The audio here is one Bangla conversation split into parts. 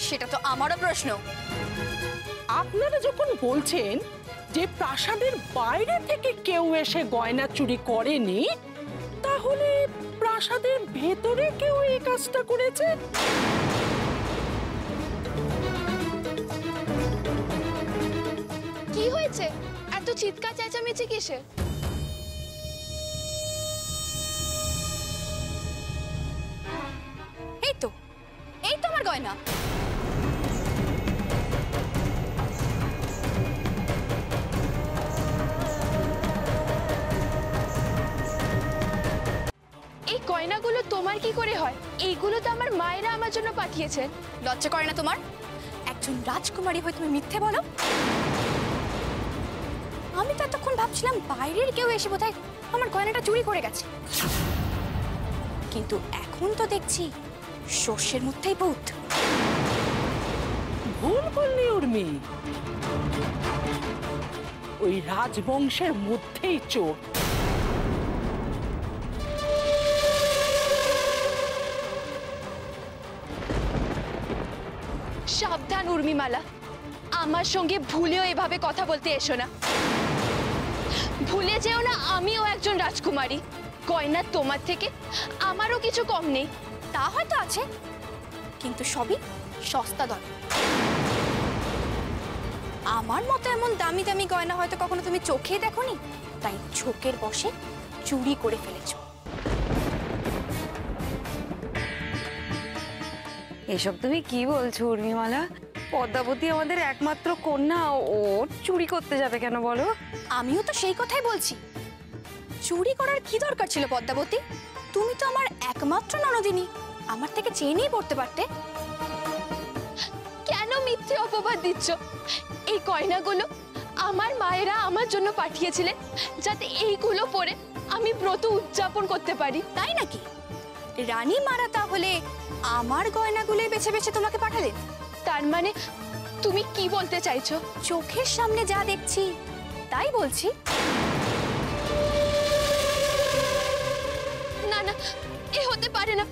সেটা তো আমারও প্রশ্ন। আপনারা যখন বলছেন যে প্রাসাদের বাইরে থেকে কেউ এসে গয়না চুরি করেনি, তাহলে প্রাসাদের ভেতরে কেউ এই কাজটা করেছে? কি হয়েছে? এত চিৎকার চেঁচামেচি কিসে? এই তো আমার গয়না। এই গয়নাগুলো তোমার কি করে হয়? এইগুলো তো আমার মায়েরা আমার জন্য পাঠিয়েছেন। লজ্জা করে না তোমার? একজন রাজকুমারী হয়ে তুমি মিথ্যে বলো? আমি তো এতক্ষণ ভাবছিলাম বাইরের কেউ এসে বোধহয় আমার গয়নাটা চুরি করে গেছে, কিন্তু এখন তো দেখছি শস্যের মধ্যেই ভূত। ভুল বললি উর্মি, ওই রাজবংশের মধ্যেই চোর। সাবধান উর্মিমালা, আমার সঙ্গে ভুলেও এভাবে কথা বলতে এসো না। ভুলে যেও না আমিও একজন রাজকুমারী। গয়না তোমার থেকে আমারও কিছু কম নেই। তা হয়তো আছে, কিন্তু সবই সস্তা দর। আমার মতো এমন দামি দামি গয়না হয়তো কখনো তুমি চোখে দেখোনি, তাই ঝোঁকের বশে চুরি করে ফেলেছো। এসব তুমি কি বলছো উর্মিমালা? পদ্মাবতী আমাদের একমাত্র কন্যা, ও চুরি করতে যাবে কেন বলো? আমিও তো সেই কথাই বলছি। চুরি করার কি দরকার ছিল পদ্মাবতী? তুমি তো আমার একমাত্র ননদিনী, আমার থেকে চেয়ে নিয়ে পড়তে পারতে। কেন মিথ্যে অপবাদ দিচ্ছ? এই গয়নাগুলো আমার মায়েরা আমার জন্য পাঠিয়েছিলেন, যাতে এইগুলো পরে আমি ব্রত উদযাপন করতে পারি। তাই নাকি? রানী মারা তাহলে আমার গয়নাগুলোই বেছে বেছে তোমাকে পাঠালেন? তার মানে তুমি কি বলতে চাইছো? চোখের সামনে যা দেখছি তাই বলছি। না না, এ হতে পারে না,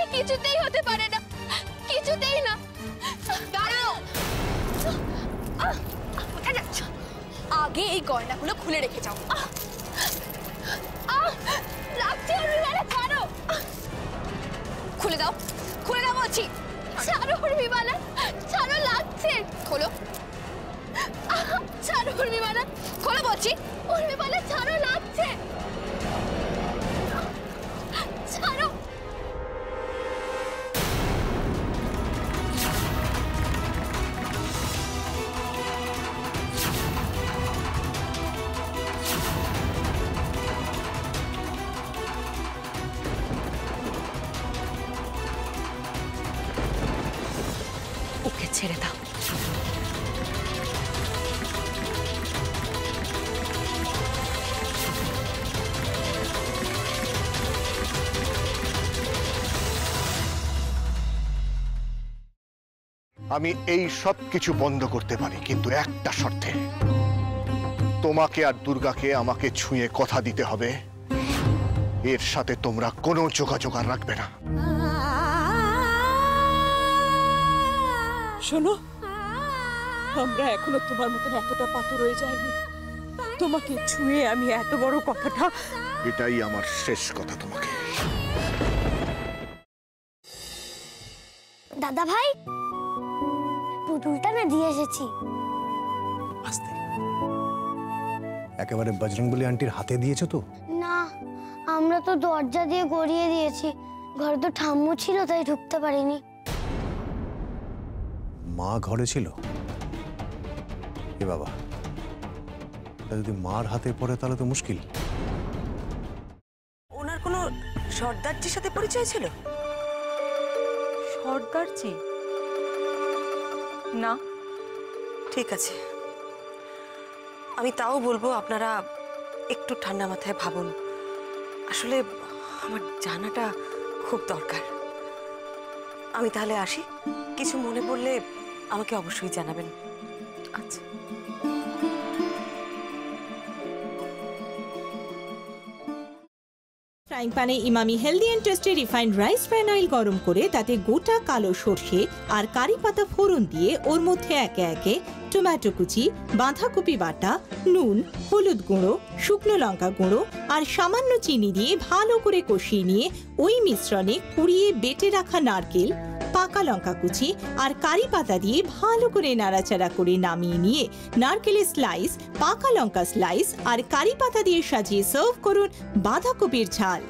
এ কিছুতেই হতে পারে না, কিছুতেই না। দাঁড়াও, কোথায় যাচ্ছ? আগে এই গয়নাগুলো খুলে রেখে যাও। লাগছে উর্মিমালা, ছাড়ো। খুলে দাও, খুলে দাও বলছি। ছাড়ো উর্মিমালা, ছাড়ো, লাগছে। খোলো, ছাড়ো উর্মিমালা, খোলো বলছি। উর্মিমালা ছাড়ো, লাগছে। ছাড়ো। ওকে ছেড়ে দাও। আমি এই সব কিছু বন্ধ করতে পারি, কিন্তু একটা শর্তে। তোমাকে আর দুর্গাকে আমাকে ছুঁয়ে কথা দিতে হবে, এর সাথে তোমরা কোনো যোগাযোগ আর রাখবে না। শোনো, আমরা এখনো তোমার মতন এতটা পাথর হয়ে যায়নি। তোমাকে ছুঁয়ে আমি এত বড় কথাটা। এটাই আমার শেষ কথা তোমাকে। দাদা ভাই, পুতুলটা না দিয়ে এসেছি। আস্তে, একেবারে বজরংবলী আন্টির হাতে দিয়েছো তো? না, আমরা তো দরজা দিয়ে গড়িয়ে দিয়েছি। ঘরে তো ঠাম্মু ছিল, তাই ঢুকতে পারিনি। মা ঘরে ছিল? এ বাবা, তা যদি মার হাতে পড়ে তাহলে তো মুশকিল। ওনার কোনো সর্দারজির সাথে পরিচয় ছিল? সর্দারজি? না। ঠিক আছে, আমি তাও বলবো আপনারা একটু ঠান্ডা মাথায় ভাবুন। আসলে আমার জানাটা খুব দরকার। আমি তাহলে আসি, কিছু মনে পড়লে আমাকে অবশ্যই জানাবেন। আচ্ছা। ফ্রাইং প্যানে Emami healthy and tasty refined rice bran oil গরম করে তাতে গোটা কালো সর্ষে আর কারি পাতা ফোড়ন দিয়ে ওর মধ্যে একে একে টমেটো কুচি, বাঁধাকপি বাটা, নুন, হলুদ গুঁড়ো, শুকনো লঙ্কা গুঁড়ো আর সামান্য চিনি দিয়ে ভালো করে কষিয়ে নিয়ে ওই মিশ্রণে কুড়িয়ে বেটে রাখা নারকেল, পাকা লঙ্কা কুচি আর কারি পাতা দিয়ে ভালো করে নাড়াচাড়া করে নামিয়ে নিয়ে নারকেলের স্লাইস, পাকা লঙ্কা স্লাইস আর কারি পাতা দিয়ে সাজিয়ে সার্ভ করুন বাঁধাকপির ঝাল।